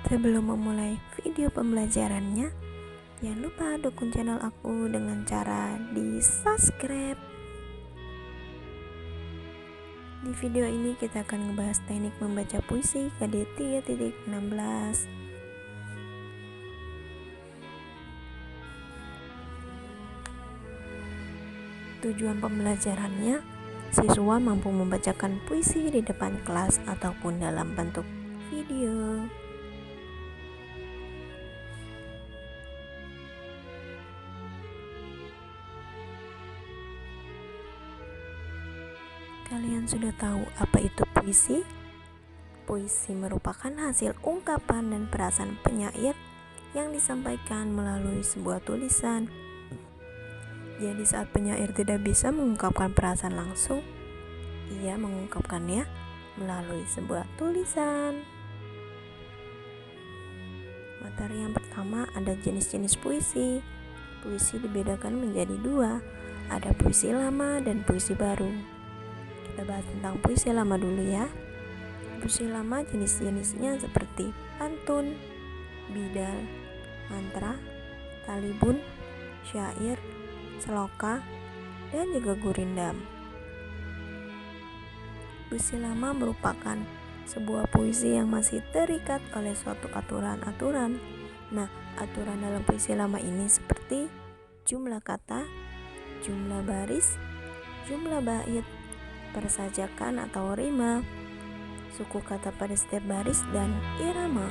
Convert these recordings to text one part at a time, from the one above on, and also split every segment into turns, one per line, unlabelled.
Sebelum memulai video pembelajarannya, jangan lupa dukung channel aku dengan cara di subscribe. Di video ini kita akan ngebahas teknik membaca puisi KD 3.16. Tujuan pembelajarannya, siswa mampu membacakan puisi di depan kelas ataupun dalam bentuk video. Kalian sudah tahu apa itu puisi? Puisi merupakan hasil ungkapan dan perasaan penyair yang disampaikan melalui sebuah tulisan. Jadi saat penyair tidak bisa mengungkapkan perasaan langsung, ia mengungkapkannya melalui sebuah tulisan. Materi yang pertama ada jenis-jenis puisi. Puisi dibedakan menjadi dua, ada puisi lama dan puisi baru. Kita bahas tentang puisi lama dulu ya. Puisi lama jenis-jenisnya seperti pantun, bidal, mantra, talibun, syair, seloka, dan juga gurindam. Puisi lama merupakan sebuah puisi yang masih terikat oleh suatu aturan-aturan. Nah, aturan dalam puisi lama ini seperti jumlah kata, jumlah baris, jumlah bait, persajakan atau rima, suku kata pada setiap baris, dan irama.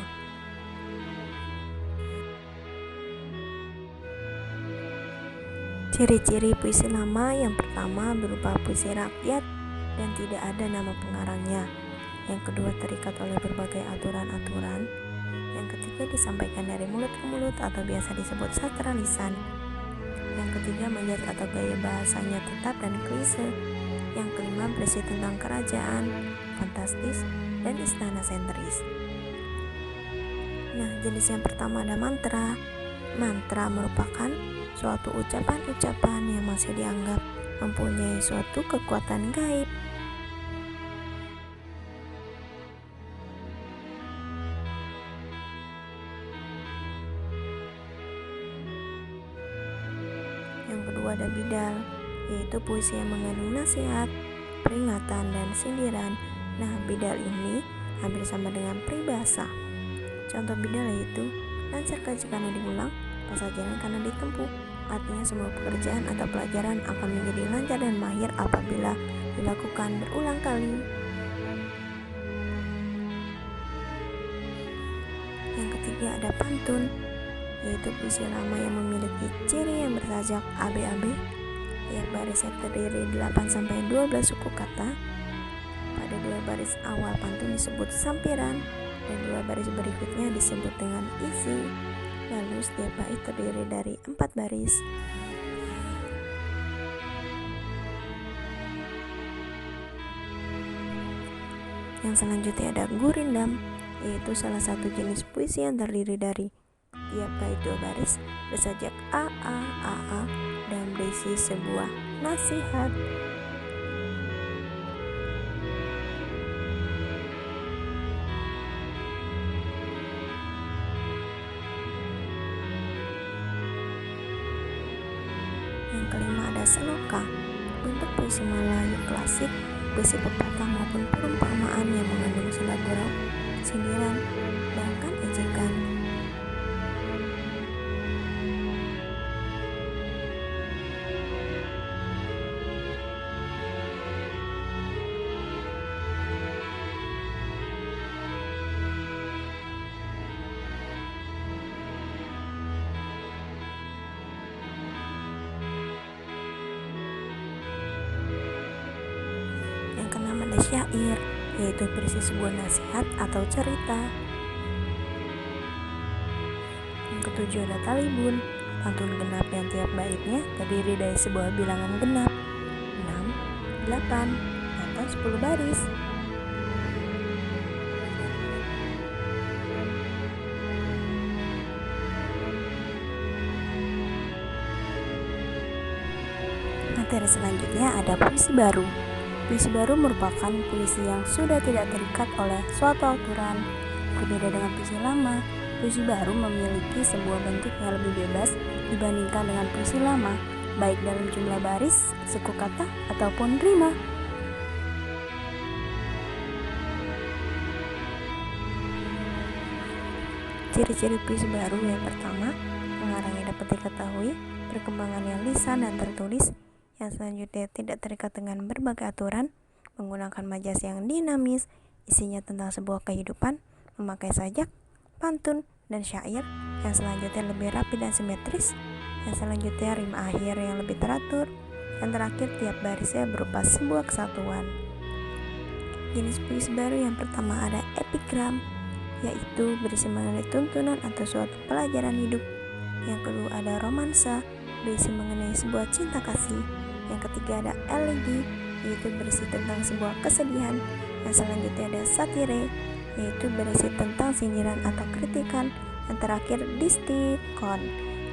Ciri-ciri puisi lama yang pertama berupa puisi rakyat dan tidak ada nama pengarangnya. Yang kedua terikat oleh berbagai aturan-aturan. Yang ketiga disampaikan dari mulut ke mulut atau biasa disebut sastra lisan. Yang ketiga majaz atau gaya bahasanya tetap dan klise. Yang kelima berisi tentang kerajaan, fantastis, dan istana sentris. Nah, jenis yang pertama ada mantra. Mantra merupakan suatu ucapan-ucapan yang masih dianggap mempunyai suatu kekuatan gaib. Yang kedua ada bidal, yaitu puisi yang mengandung nasihat, peringatan, dan sindiran. Nah, bidal ini hampir sama dengan peribahasa. Contoh bidal yaitu lancar karena diulang, pasal jalan karena ditempuh. Artinya semua pekerjaan atau pelajaran akan menjadi lancar dan mahir apabila dilakukan berulang kali. Yang ketiga ada pantun, yaitu puisi lama yang memiliki ciri yang bersajak ABAB. Tiap barisnya terdiri 8-12 suku kata. Pada dua baris awal pantun disebut sampiran dan dua baris berikutnya disebut dengan isi. Lalu setiap bait terdiri dari 4 baris. Yang selanjutnya ada gurindam, yaitu salah satu jenis puisi yang terdiri dari tiap bait 2 baris bersajak AA dan berisi sebuah nasihat. Yang kelima ada seloka, bentuk puisi Melayu klasik, puisi pepatah maupun perumpamaan yang mengandung sila gurau, sindiran, bahkan ejekan. Yang keenam ada syair, yaitu berisi sebuah nasihat atau cerita. Yang ketujuh ada talibun, pantun genap yang tiap baitnya terdiri dari sebuah bilangan genap, 6, 8, atau 10 baris. Materi selanjutnya ada puisi baru. Puisi baru merupakan puisi yang sudah tidak terikat oleh suatu aturan
Berbeda dengan puisi lama, puisi baru memiliki sebuah bentuk yang lebih bebas dibandingkan dengan puisi lama, baik dalam jumlah baris, suku kata, ataupun rima.
Ciri-ciri puisi baru yang pertama, pengarangnya dapat diketahui, perkembangannya lisan dan tertulis. Yang selanjutnya tidak terikat dengan berbagai aturan, menggunakan majas yang dinamis, isinya tentang sebuah kehidupan, memakai sajak, pantun, dan syair. Yang selanjutnya lebih rapi dan simetris. Yang selanjutnya rima akhir yang lebih teratur. Yang terakhir tiap barisnya berupa sebuah kesatuan. Jenis puisi baru yang pertama ada epigram, yaitu berisi mengenai tuntunan atau suatu pelajaran hidup. Yang kedua ada romansa, berisi mengenai sebuah cinta kasih. Yang ketiga ada elegi, yaitu berisi tentang sebuah kesedihan. Yang selanjutnya ada satire, yaitu berisi tentang sindiran atau kritikan. Yang terakhir distikon,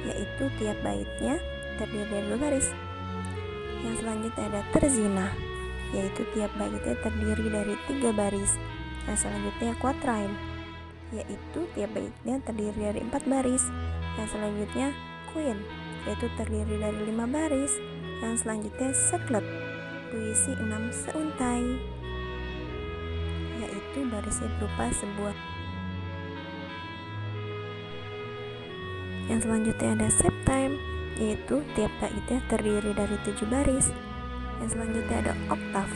yaitu tiap baitnya terdiri dari 2 baris. Yang selanjutnya ada terzina, yaitu tiap baitnya terdiri dari 3 baris. Yang selanjutnya quatrain, yaitu tiap baitnya terdiri dari 4 baris. Yang selanjutnya queen, yaitu terdiri dari 5 baris. Yang selanjutnya seklet, puisi 6 seuntai, yaitu barisnya berupa sebuah. Yang selanjutnya ada septime, yaitu tiap baitnya terdiri dari 7 baris. Yang selanjutnya ada oktav,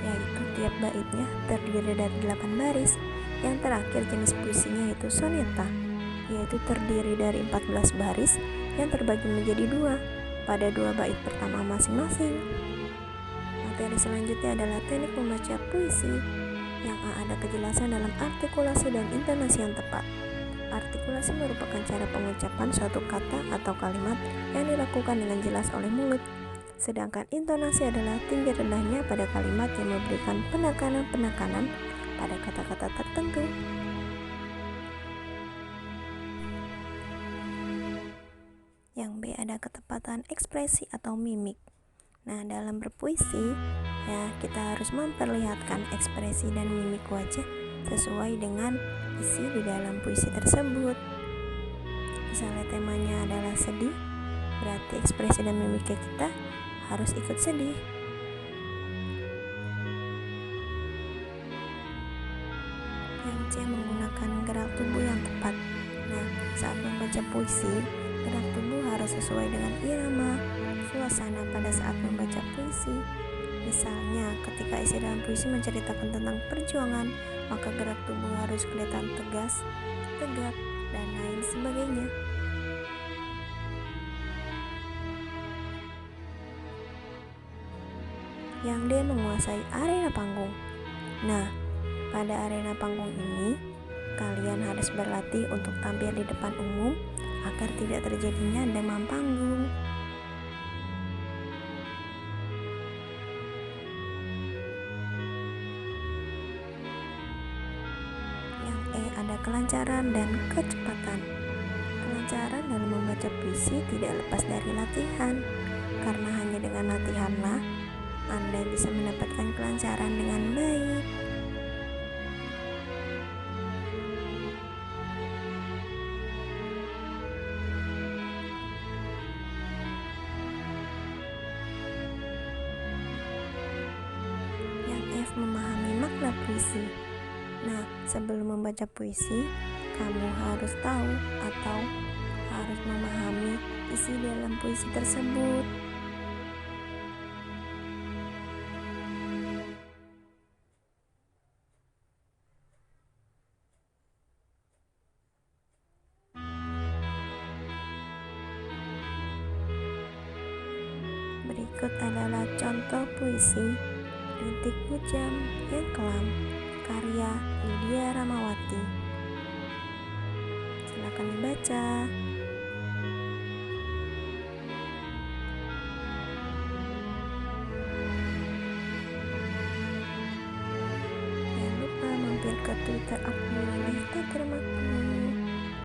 yaitu tiap baitnya terdiri dari 8 baris. Yang terakhir jenis puisinya yaitu soneta, yaitu terdiri dari 14 baris yang terbagi menjadi 2 pada 2 bait pertama masing-masing. Materi selanjutnya adalah teknik membaca puisi. Yang A ada kejelasan dalam artikulasi dan intonasi yang tepat. Artikulasi merupakan cara pengucapan suatu kata atau kalimat yang dilakukan dengan jelas oleh mulut. Sedangkan intonasi adalah tinggi rendahnya pada kalimat yang memberikan penekanan-penekanan pada kata-kata tertentu. Yang B ada ketepatan ekspresi atau mimik. Nah, dalam berpuisi, ya kita harus memperlihatkan ekspresi dan mimik wajah sesuai dengan isi di dalam puisi tersebut. Misalnya temanya adalah sedih, berarti ekspresi dan mimiknya kita harus ikut sedih. Yang C menggunakan gerak tubuh yang tepat. Nah, saat membaca puisi, gerak tubuh harus sesuai dengan irama suasana pada saat membaca puisi. Misalnya, ketika isi dalam puisi menceritakan tentang perjuangan, maka gerak tubuh harus kelihatan tegas, tegap, dan lain sebagainya. Yang D menguasai arena panggung. Nah, pada arena panggung ini, kalian harus berlatih untuk tampil di depan umum agar tidak terjadinya demam panggung. Yang E ada kelancaran dan kecepatan. Kelancaran dalam membaca puisi tidak lepas dari latihan, karena hanya dengan latihanlah Anda bisa mendapatkan kelancaran dengan baik. Yang F memahami makna puisi. Nah, sebelum membaca puisi, kamu harus tahu atau harus memahami isi dalam puisi tersebut. Berikut adalah contoh puisi Rintik Bujang yang Kelam, karya Lydia Ramawati. Silakan dibaca.